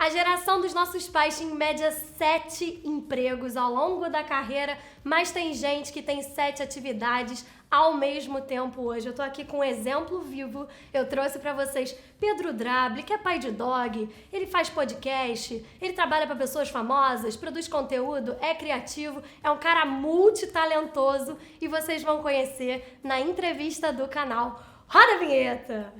A geração dos nossos pais tinha em média 7 empregos ao longo da carreira, mas tem gente que tem 7 atividades ao mesmo tempo hoje. Eu tô aqui com um exemplo vivo. Eu trouxe pra vocês Pedro Drabli, que é pai de dog, ele faz podcast, ele trabalha pra pessoas famosas, produz conteúdo, é criativo, é um cara multitalentoso e vocês vão conhecer na entrevista do canal. Roda a vinheta!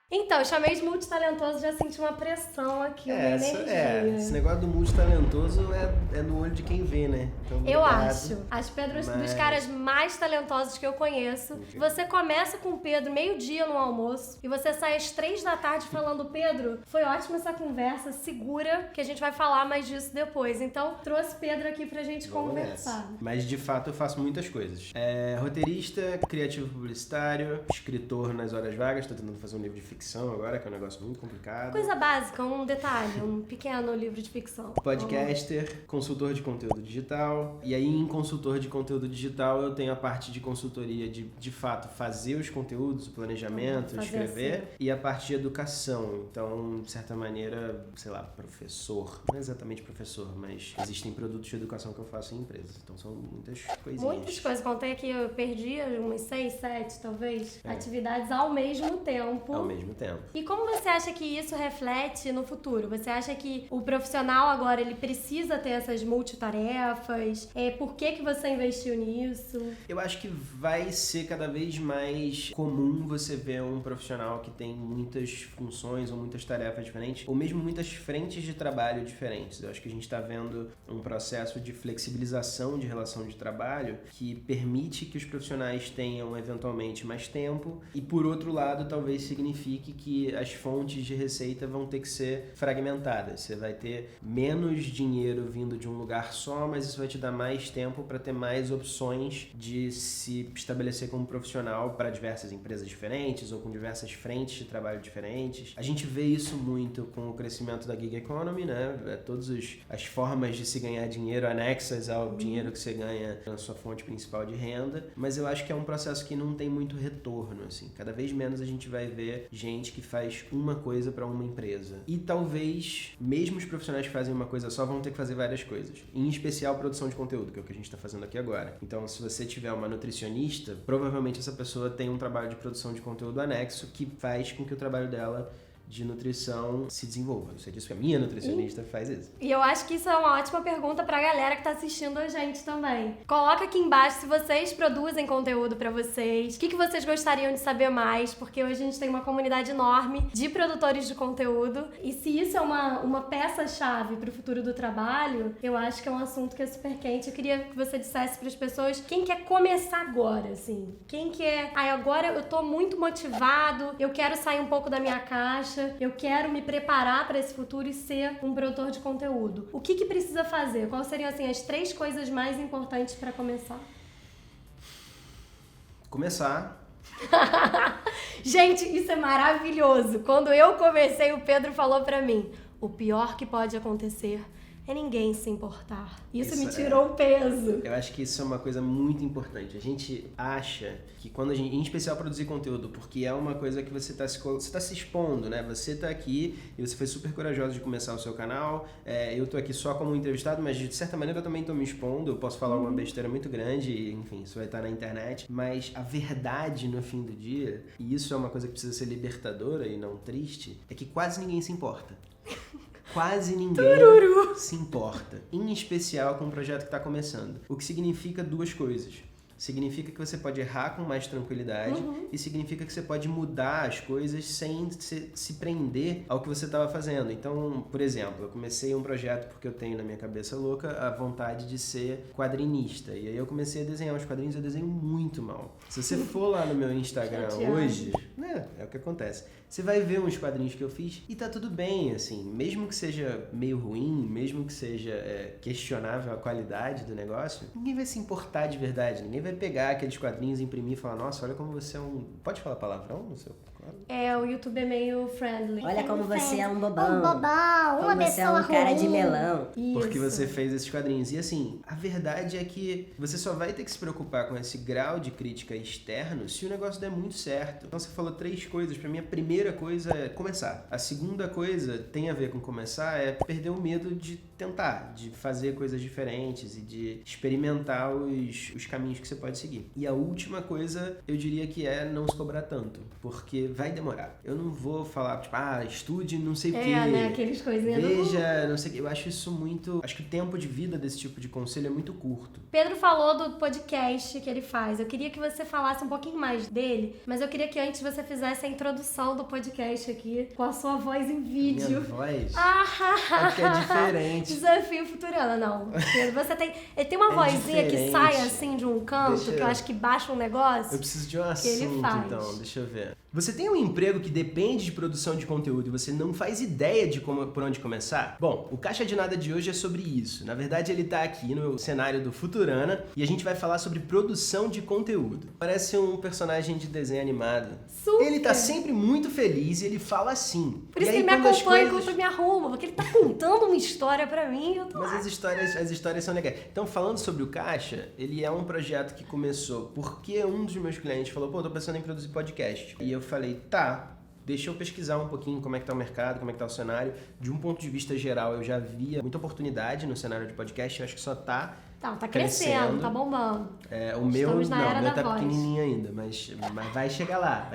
Então, eu chamei de multitalentoso, já senti uma pressão aqui, uma energia. Esse negócio do multitalentoso é no olho de quem vê, né? Então, eu acho. As Pedros dos caras mais talentosos que eu conheço. Okay. Você começa com o Pedro meio-dia no almoço e você sai às 3 da tarde falando, Pedro, foi ótima essa conversa, segura que a gente vai falar mais disso depois. Então, trouxe Pedro aqui pra gente conversar. Mas, de fato, eu faço muitas coisas. Roteirista, criativo publicitário, escritor nas horas vagas, tô tentando fazer um livro de ficção agora, que é um negócio muito complicado. Coisa básica, um detalhe, um pequeno livro de ficção. Podcaster, consultor de conteúdo digital. E aí, em consultor de conteúdo digital, eu tenho a parte de consultoria de fato, fazer os conteúdos, o planejamento, escrever, assim. E a parte de educação. Então, de certa maneira, sei lá, professor. Não é exatamente professor, mas existem produtos de educação que eu faço em empresas. Então, são muitas coisinhas. Muitas coisas. Contei aqui, eu perdi umas 6, 7, talvez, atividades ao mesmo tempo. Ao mesmo tempo. E como você acha que isso reflete no futuro? Você acha que o profissional agora, ele precisa ter essas multitarefas? Por que você investiu nisso? Eu acho que vai ser cada vez mais comum você ver um profissional que tem muitas funções ou muitas tarefas diferentes, ou mesmo muitas frentes de trabalho diferentes. Eu acho que a gente está vendo um processo de flexibilização de relação de trabalho que permite que os profissionais tenham eventualmente mais tempo e, por outro lado, talvez signifique que as fontes de receita vão ter que ser fragmentadas. Você vai ter menos dinheiro vindo de um lugar só, mas isso vai te dar mais tempo para ter mais opções de se estabelecer como profissional para diversas empresas diferentes ou com diversas frentes de trabalho diferentes. A gente vê isso muito com o crescimento da gig economy, né? Todas as formas de se ganhar dinheiro anexas ao dinheiro que você ganha na sua fonte principal de renda, mas eu acho que é um processo que não tem muito retorno, assim. Cada vez menos a gente vai ver gente que faz uma coisa para uma empresa. E talvez, mesmo os profissionais que fazem uma coisa só, vão ter que fazer várias coisas. Em especial, produção de conteúdo, que é o que a gente está fazendo aqui agora. Então, se você tiver uma nutricionista, provavelmente essa pessoa tem um trabalho de produção de conteúdo anexo que faz com que o trabalho dela de nutrição se desenvolva. Eu sei disso que a minha nutricionista faz isso. E eu acho que isso é uma ótima pergunta pra galera que tá assistindo a gente também. Coloca aqui embaixo se vocês produzem conteúdo pra vocês, o que vocês gostariam de saber mais, porque hoje a gente tem uma comunidade enorme de produtores de conteúdo, e se isso é uma peça-chave pro futuro do trabalho, eu acho que é um assunto que é super quente. Eu queria que você dissesse pras pessoas quem quer começar agora, assim. Quem quer... agora eu tô muito motivado, eu quero sair um pouco da minha caixa, eu quero me preparar para esse futuro e ser um produtor de conteúdo. O que precisa fazer? Quais seriam, assim, as 3 coisas mais importantes para começar? Começar. Gente, isso é maravilhoso. Quando eu comecei, o Pedro falou para mim, o pior que pode acontecer é ninguém se importar. Isso me tirou o peso. Eu acho que isso é uma coisa muito importante. A gente acha que quando a gente, em especial produzir conteúdo, porque é uma coisa que você tá se expondo, né? Você tá aqui e você foi super corajoso de começar o seu canal. Eu tô aqui só como entrevistado, mas de certa maneira eu também tô me expondo. Eu posso falar alguma besteira muito grande, e, enfim, isso vai estar na internet. Mas a verdade no fim do dia, e isso é uma coisa que precisa ser libertadora e não triste, é que quase ninguém se importa. Quase ninguém se importa, em especial com um projeto que está começando. O que significa 2 coisas. Significa que você pode errar com mais tranquilidade e significa que você pode mudar as coisas sem se prender ao que você estava fazendo. Então, por exemplo, eu comecei um projeto porque eu tenho na minha cabeça louca a vontade de ser quadrinista. E aí eu comecei a desenhar os quadrinhos e eu desenho muito mal. Se você for lá no meu Instagram hoje, é o que acontece. Você vai ver uns quadrinhos que eu fiz e tá tudo bem, assim. Mesmo que seja meio ruim, mesmo que seja questionável a qualidade do negócio, ninguém vai se importar de verdade. Ninguém vai pegar aqueles quadrinhos, imprimir e falar, nossa, olha como você é um... Pode falar palavrão no seu... O YouTube é meio friendly. Olha como você é um bobão. Um bobão, uma como você é pessoa um cara de ruim. melão. Porque Isso. você fez esses quadrinhos. E assim, a verdade é que você só vai ter que se preocupar com esse grau de crítica externo se o negócio der muito certo. Então você falou 3 coisas. Pra mim, a primeira coisa é começar. A segunda coisa tem a ver com começar, é perder o medo de tentar, de fazer coisas diferentes e de experimentar os caminhos que você pode seguir. E a última coisa, eu diria que é não se cobrar tanto, porque vai demorar. Eu não vou falar, tipo, estude não sei o quê. Né? Aqueles coisinhas. Veja, não sei o que. Eu acho isso muito... Acho que o tempo de vida desse tipo de conselho é muito curto. Pedro falou do podcast que ele faz. Eu queria que você falasse um pouquinho mais dele, mas eu queria que antes você fizesse a introdução do podcast aqui, com a sua voz em vídeo. Minha voz? É porque é diferente. Desafio Futurama, não. Você tem... Ele tem uma vozinha que diferente. sai assim de um canto, Deixa que eu eu- acho que baixa um negócio. Eu preciso de um que ele assunto, faz. então. Deixa eu ver. Você tem um emprego que depende de produção de conteúdo e você não faz ideia de por onde começar? Bom, o Caixa de Nada de hoje é sobre isso. Na verdade, ele tá aqui no cenário do Futurama e a gente vai falar sobre produção de conteúdo. Parece um personagem de desenho animado. Super. Ele tá sempre muito feliz e ele fala assim. Por isso E que aí, ele me quando as acompanha coisas- enquanto eu me arrumo, porque ele tá contando uma história pra mim e eu tô Mas lá. as histórias são legais. Então, falando sobre o Caixa, ele é um projeto que começou porque um dos meus clientes falou, tô pensando em produzir podcast. E eu falei, tá, deixa eu pesquisar um pouquinho como é que tá o mercado, como é que tá o cenário. De um ponto de vista geral, eu já via muita oportunidade no cenário de podcast, eu acho que só tá Tá crescendo, tá bombando. o meu Estamos na era meu da tá voz. pequenininho ainda, mas vai chegar lá.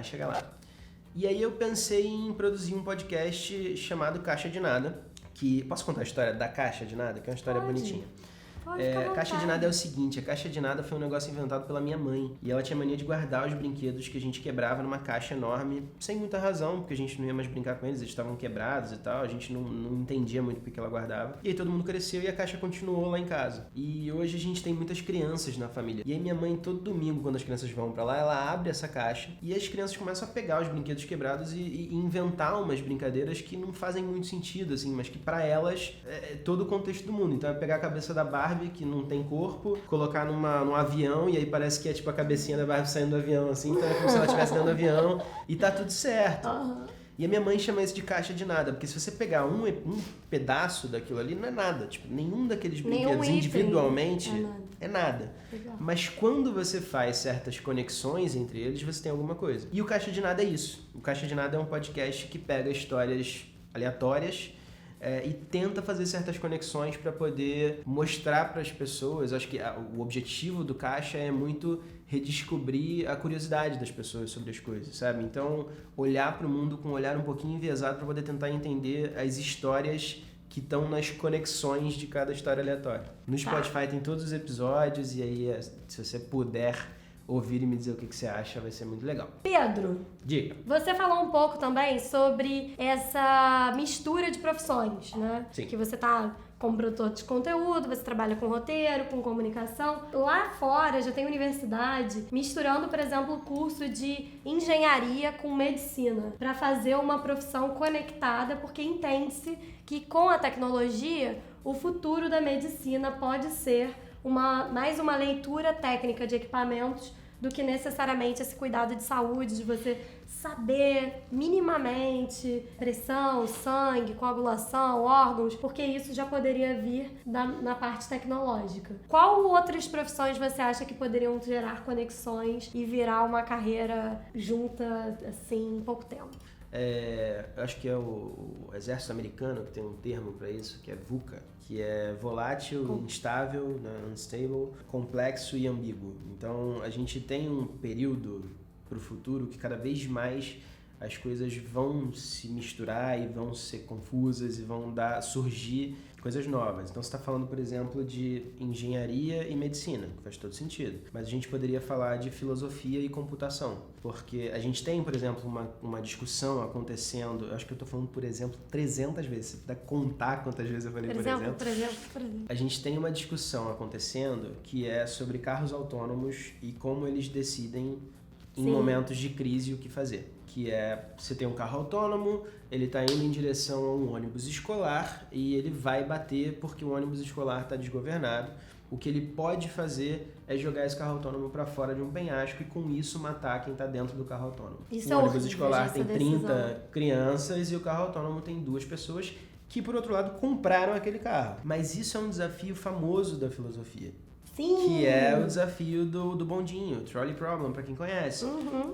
E aí eu pensei em produzir um podcast chamado Caixa de Nada, que... Posso contar a história da Caixa de Nada? Que é uma história Pode. bonitinha. Pode ficar à Caixa de vontade. Nada é o seguinte, a Caixa de Nada foi um negócio inventado pela minha mãe. E ela tinha mania de guardar os brinquedos que a gente quebrava numa caixa enorme, sem muita razão, porque a gente não ia mais brincar com eles estavam quebrados e tal, a gente não entendia muito porque ela guardava. E aí todo mundo cresceu e a caixa continuou lá em casa. E hoje a gente tem muitas crianças na família. E aí minha mãe, todo domingo, quando as crianças vão pra lá, ela abre essa caixa e as crianças começam a pegar os brinquedos quebrados e inventar umas brincadeiras que não fazem muito sentido, assim, mas que pra elas é todo o contexto do mundo. Então é pegar a cabeça da Barbie, que não tem corpo, colocar num avião e aí parece que é tipo a cabecinha da Barbie saindo do avião, assim, então é como se ela estivesse dentro do avião e tá tudo certo. Aham. E a minha mãe chama isso de caixa de nada, porque se você pegar um pedaço daquilo ali, não é nada. Tipo, nenhum daqueles Nenhum brinquedos item individualmente é nada. é nada. Legal. Mas quando você faz certas conexões entre eles, você tem alguma coisa. E o Caixa de Nada é isso. O Caixa de Nada é um podcast que pega histórias aleatórias e tenta fazer certas conexões para poder mostrar para as pessoas. Acho que o objetivo do Caixa é muito redescobrir a curiosidade das pessoas sobre as coisas, sabe? Então, olhar para o mundo com um olhar um pouquinho enviesado para poder tentar entender as histórias que estão nas conexões de cada história aleatória. No Spotify tem todos os episódios e aí, se você puder ouvir e me dizer o que você acha, vai ser muito legal. Pedro, Diga. você falou um pouco também sobre essa mistura de profissões, né? Sim. Que você tá como produtor de conteúdo, você trabalha com roteiro, com comunicação. Lá fora já tem universidade misturando, por exemplo, o curso de engenharia com medicina para fazer uma profissão conectada, porque entende-se que com a tecnologia o futuro da medicina pode ser mais uma leitura técnica de equipamentos do que necessariamente esse cuidado de saúde, de você saber minimamente pressão, sangue, coagulação, órgãos, porque isso já poderia vir na parte tecnológica. Qual outras profissões você acha que poderiam gerar conexões e virar uma carreira junta, assim, em pouco tempo? Eu acho que é o exército americano que tem um termo para isso, que é VUCA, que é volátil, instável, né, unstable, complexo e ambíguo. Então a gente tem um período para o futuro que cada vez mais as coisas vão se misturar e vão ser confusas e vão surgir coisas novas. Então você está falando, por exemplo, de engenharia e medicina, que faz todo sentido. Mas a gente poderia falar de filosofia e computação, porque a gente tem, por exemplo, uma discussão acontecendo, eu acho que eu estou falando, por exemplo, 300 vezes. Se puder contar quantas vezes eu falei, por exemplo. Por exemplo. A gente tem uma discussão acontecendo que é sobre carros autônomos e como eles decidem em momentos de crise o que fazer. Que é, você tem um carro autônomo, ele está indo em direção a um ônibus escolar e ele vai bater porque o ônibus escolar está desgovernado o que ele pode fazer é jogar esse carro autônomo para fora de um penhasco e com isso matar quem está dentro do carro autônomo. Isso o ônibus escolar essa tem decisão. 30 crianças e o carro autônomo tem 2 pessoas que, por outro lado, compraram aquele carro. Mas isso é um desafio famoso da filosofia. Sim. Que é o desafio do bondinho, o trolley problem, para quem conhece.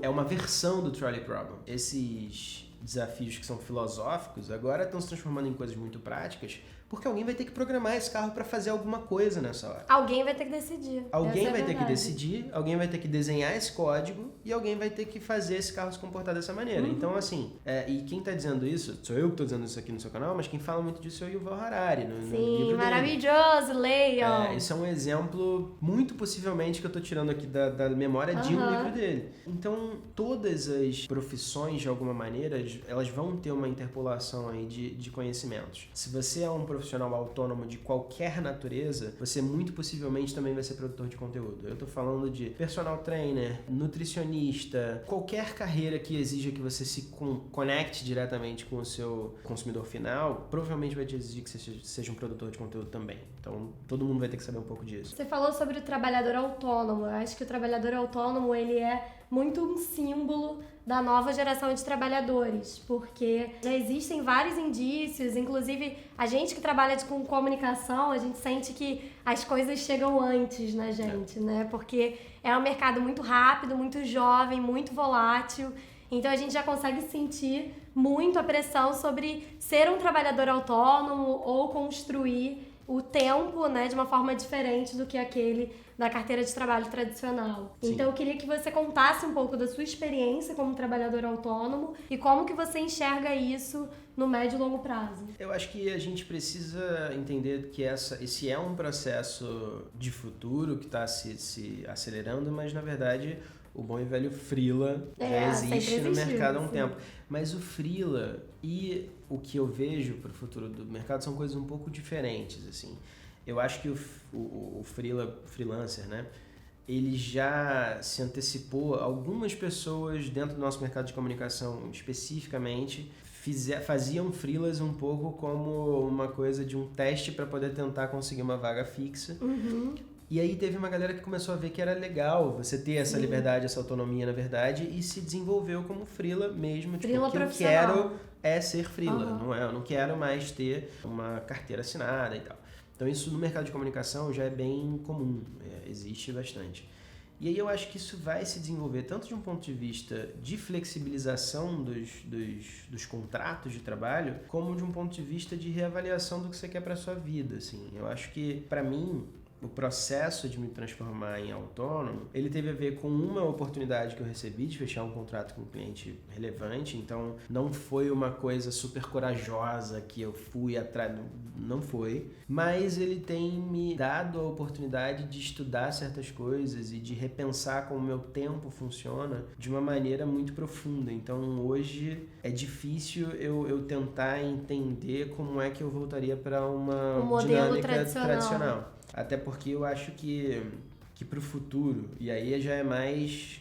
É uma versão do trolley problem. Esses desafios que são filosóficos agora estão se transformando em coisas muito práticas, porque alguém vai ter que programar esse carro para fazer alguma coisa nessa hora. Alguém vai ter que decidir. Alguém vai ter que decidir, alguém vai ter que desenhar esse código e alguém vai ter que fazer esse carro se comportar dessa maneira. Então, assim, e quem tá dizendo isso, sou eu que tô dizendo isso aqui no seu canal, mas quem fala muito disso é o Yuval Harari. No Sim, livro maravilhoso, leiam. Esse é um exemplo, muito possivelmente, que eu tô tirando aqui da memória de um livro dele. Então, todas as profissões, de alguma maneira, elas vão ter uma interpolação aí de conhecimentos. Se você é um profissional autônomo de qualquer natureza, você muito possivelmente também vai ser produtor de conteúdo. Eu tô falando de personal trainer, nutricionista, qualquer carreira que exija que você se conecte diretamente com o seu consumidor final, provavelmente vai te exigir que você seja um produtor de conteúdo também. Então, todo mundo vai ter que saber um pouco disso. Você falou sobre o trabalhador autônomo. Eu acho que o trabalhador autônomo, ele é muito um símbolo da nova geração de trabalhadores, porque já existem vários indícios, inclusive a gente que trabalha com comunicação, a gente sente que as coisas chegam antes na gente, né? Porque é um mercado muito rápido, muito jovem, muito volátil, então a gente já consegue sentir muito a pressão sobre ser um trabalhador autônomo ou construir o tempo, né, de uma forma diferente do que aquele da carteira de trabalho tradicional. Sim. Então eu queria que você contasse um pouco da sua experiência como trabalhador autônomo e como que você enxerga isso no médio e longo prazo. Eu acho que a gente precisa entender que esse é um processo de futuro que está se acelerando, mas na verdade o bom e velho freela já existe no mercado há um tempo. Mas o freela e o que eu vejo para o futuro do mercado são coisas um pouco diferentes, assim. Eu acho que o freelancer, né, ele já se antecipou. Algumas pessoas dentro do nosso mercado de comunicação especificamente faziam freelas um pouco como uma coisa de um teste para poder tentar conseguir uma vaga fixa. E aí teve uma galera que começou a ver que era legal você ter essa liberdade, essa autonomia, na verdade, e se desenvolveu como freela mesmo. Tipo, o que eu quero é ser freela, não é? Eu não quero mais ter uma carteira assinada e tal. Então isso no mercado de comunicação já é bem comum, existe bastante. E aí eu acho que isso vai se desenvolver tanto de um ponto de vista de flexibilização dos contratos de trabalho, como de um ponto de vista de reavaliação do que você quer para sua vida, assim. Eu acho que, para mim, o processo de me transformar em autônomo, ele teve a ver com uma oportunidade que eu recebi de fechar um contrato com um cliente relevante, então não foi uma coisa super corajosa que eu fui atrás, não foi, mas ele tem me dado a oportunidade de estudar certas coisas e de repensar como o meu tempo funciona de uma maneira muito profunda. Então hoje é difícil eu tentar entender como é que eu voltaria para uma dinâmica tradicional. Até porque eu acho que pro futuro, e aí já é mais,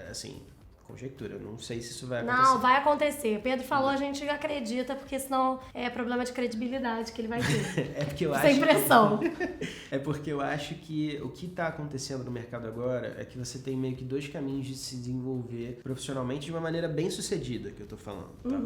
assim, conjectura, eu não sei se isso vai acontecer. Não, vai acontecer. Pedro falou, a gente acredita, porque senão é problema de credibilidade que ele vai ter. É porque eu acho sem pressão. É porque eu acho que o que está acontecendo no mercado agora é que você tem meio que 2 caminhos de se desenvolver profissionalmente de uma maneira bem sucedida, que eu tô falando. Tá?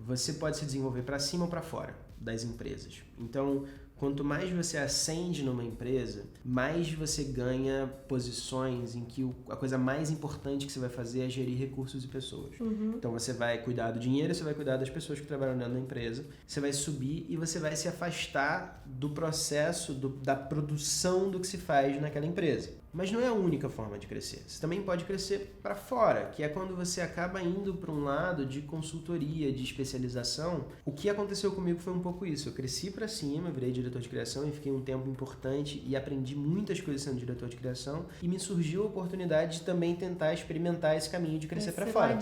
Você pode se desenvolver para cima ou para fora das empresas. Então, quanto mais você ascende numa empresa, mais você ganha posições em que a coisa mais importante que você vai fazer é gerir recursos e pessoas. Então você vai cuidar do dinheiro, você vai cuidar das pessoas que trabalham dentro da empresa, você vai subir e você vai se afastar do processo da produção do que se faz naquela empresa. Mas não é a única forma de crescer. Você também pode crescer para fora, que é quando você acaba indo para um lado de consultoria, de especialização. O que aconteceu comigo foi um pouco isso. Eu cresci para cima, virei diretor de criação e fiquei um tempo importante e aprendi muitas coisas sendo diretor de criação. E me surgiu a oportunidade de também tentar experimentar esse caminho de crescer para fora.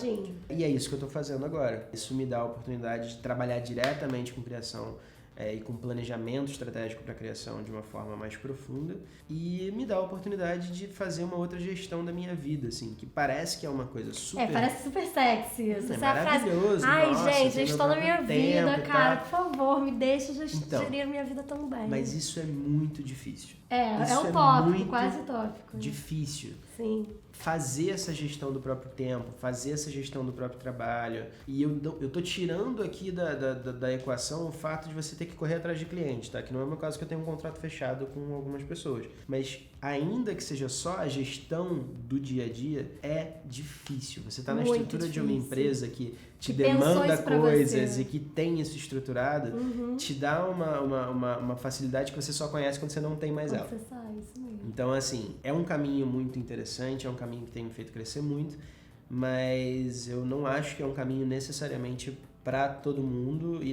E é isso que eu estou fazendo agora. Isso me dá a oportunidade de trabalhar diretamente com criação e com planejamento estratégico para a criação de uma forma mais profunda, e me dá a oportunidade de fazer uma outra gestão da minha vida, assim, que parece que é uma coisa super... parece super sexy. É maravilhoso. Ai, nossa, gente, gestão da minha vida, cara, tá? por favor, me deixa gerir a minha vida também. Mas isso é muito difícil. É um tópico, quase tópico. Difícil. Sim. Fazer essa gestão do próprio tempo, fazer essa gestão do próprio trabalho. E eu tô tirando aqui da equação o fato de você ter que correr atrás de clientes, tá? Que não é o meu caso, que eu tenho um contrato fechado com algumas pessoas. Mas ainda que seja só a gestão do dia a dia, é difícil. Você tá na estrutura de uma empresa que te demanda coisas e que tem isso estruturado, te dá uma facilidade que você só conhece quando você não tem mais ela. Isso mesmo. Então, assim, é um caminho muito interessante, é um caminho que tem me feito crescer muito, mas eu não acho que é um caminho necessariamente para todo mundo e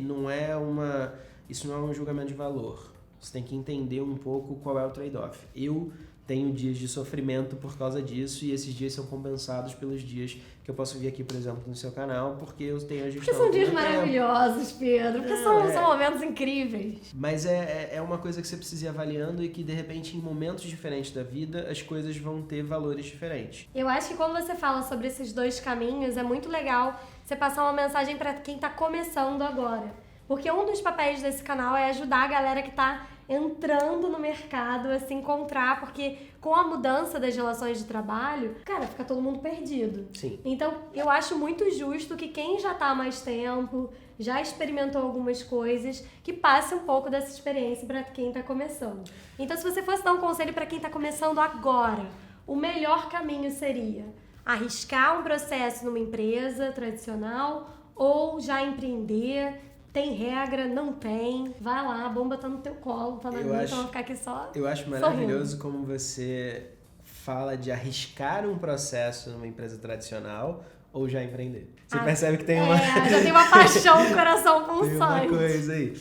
isso não é um julgamento de valor. Você tem que entender um pouco qual é o trade-off. Eu tenho dias de sofrimento por causa disso e esses dias são compensados pelos dias que eu posso vir aqui, por exemplo, no seu canal, porque eu tenho a gestão. Porque são dias maravilhosos, Pedro, porque são momentos incríveis. Mas é uma coisa que você precisa ir avaliando e que, de repente, em momentos diferentes da vida, as coisas vão ter valores diferentes. Eu acho que quando você fala sobre esses dois caminhos, é muito legal você passar uma mensagem para quem tá começando agora. Porque um dos papéis desse canal é ajudar a galera que tá entrando no mercado a se encontrar, porque com a mudança das relações de trabalho, cara, fica todo mundo perdido. Sim. Então, eu acho muito justo que quem já tá há mais tempo, já experimentou algumas coisas, que passe um pouco dessa experiência para quem tá começando. Então, se você fosse dar um conselho para quem tá começando agora, o melhor caminho seria arriscar um processo numa empresa tradicional ou já empreender. Tem regra, não tem. Vai lá, a bomba tá no teu colo, tá na minha, então vai ficar aqui só. Eu acho maravilhoso como você fala de arriscar um processo numa empresa tradicional ou já empreender. Você percebe que tem uma... já tem uma paixão no coração pulsante. Tem uma coisa aí.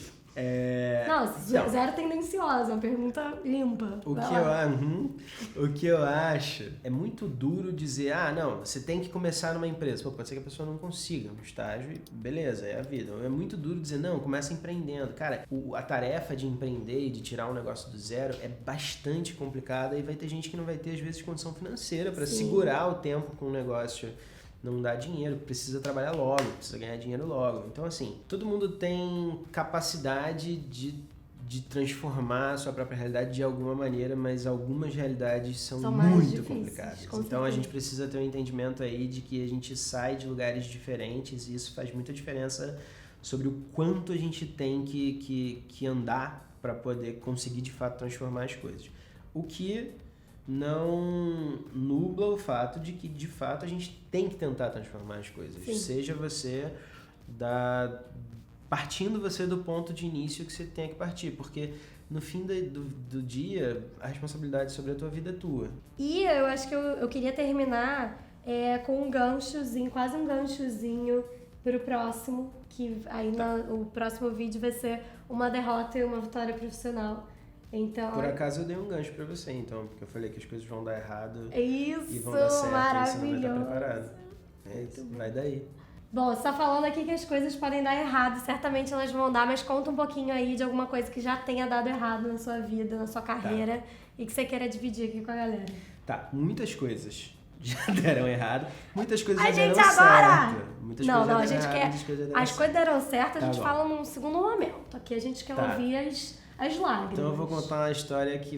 Não, zero tendenciosa, uma pergunta limpa. O que eu acho é muito duro dizer, não, você tem que começar numa empresa. Pô, pode ser que a pessoa não consiga um estágio e beleza, é a vida. É muito duro dizer, não, começa empreendendo. Cara, a tarefa de empreender e de tirar um negócio do zero é bastante complicada e vai ter gente que não vai ter, às vezes, condição financeira para segurar o tempo com o negócio. Não dá dinheiro, precisa trabalhar logo, precisa ganhar dinheiro logo. Então, assim, todo mundo tem capacidade de transformar a sua própria realidade de alguma maneira, mas algumas realidades são muito complicadas. Então, a gente precisa ter um entendimento aí de que a gente sai de lugares diferentes e isso faz muita diferença sobre o quanto a gente tem que andar para poder conseguir, de fato, transformar as coisas. O que não nubla o fato de que, de fato, a gente tem que tentar transformar as coisas. Sim. Seja você partindo você do ponto de início que você tem que partir, porque no fim do dia, a responsabilidade sobre a tua vida é tua. E eu acho que eu queria terminar com um ganchozinho, quase um ganchozinho pro próximo, que aí o próximo vídeo vai ser uma derrota e uma vitória profissional. Então, por acaso eu dei um gancho pra você, então, porque eu falei que as coisas vão dar errado e vão dar certo, maravilhoso. E você não vai estar preparado. Vai daí. Bom, você tá falando aqui que as coisas podem dar errado, certamente elas vão dar, mas conta um pouquinho aí de alguma coisa que já tenha dado errado na sua vida, na sua carreira, e que você queira dividir aqui com a galera. Tá, muitas coisas já deram errado, muitas coisas já deram agora! certo. Muitas não, coisas a gente quer... As coisas deram certo, a gente fala num segundo momento. Aqui a gente quer ouvir as lágrimas. Então eu vou contar uma história que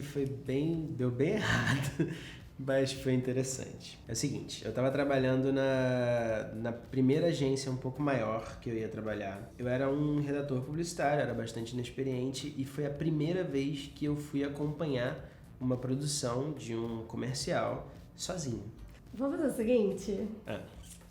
deu bem errado, mas foi interessante. É o seguinte, eu tava trabalhando na primeira agência um pouco maior que eu ia trabalhar. Eu era um redator publicitário, era bastante inexperiente e foi a primeira vez que eu fui acompanhar uma produção de um comercial sozinho. Vamos fazer o seguinte?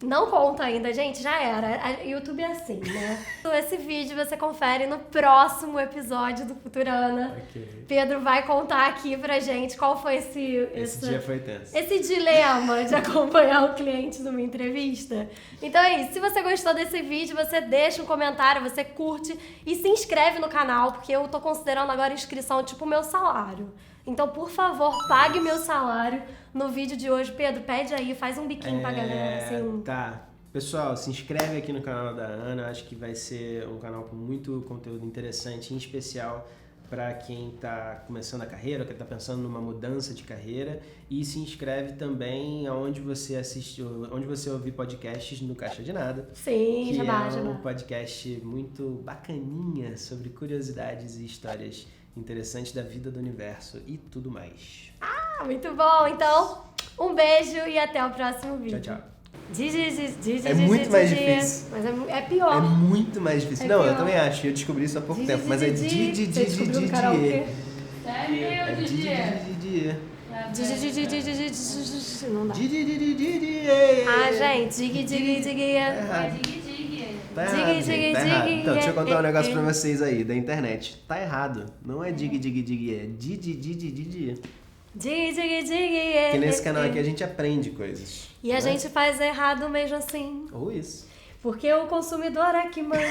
Não conta ainda, gente, já era. YouTube é assim, né? Esse vídeo você confere no próximo episódio do Futurana. Okay. Pedro vai contar aqui pra gente qual foi esse dia foi tenso. Esse dilema de acompanhar o cliente numa entrevista. Então é isso. Se você gostou desse vídeo, você deixa um comentário, você curte e se inscreve no canal, porque eu tô considerando agora a inscrição tipo meu salário. Então, por favor, pague meu salário no vídeo de hoje. Pedro, pede aí, faz um biquinho pra galera, assim. Tá. Pessoal, se inscreve aqui no canal da Ana, acho que vai ser um canal com muito conteúdo interessante, em especial para quem está começando a carreira, quem está pensando numa mudança de carreira, e se inscreve também aonde você assiste, onde você ouvir podcasts no Caixa de Nada. Sim, já dá. Um podcast muito bacaninha sobre curiosidades e histórias interessantes da vida, do universo e tudo mais. Ah, muito bom. Então, um beijo e até o próximo vídeo. Tchau, tchau. É muito mais difícil. Mas é pior. É muito mais difícil. É Não, pior. eu também acho. Eu descobri isso há pouco tempo. Mas é Você descobriu no karaokê? Sério, É Didi? Não dá. Didi. Ah, gente, dig. Tá errado. Tá errado, gente, tá errado. Então, deixa eu contar um negócio pra vocês aí, da internet. Tá errado. Não é dig, é didi. Dig. Que nesse canal aqui a gente aprende coisas. E a né? gente faz errado mesmo assim. Ou isso. Porque o consumidor é que manda.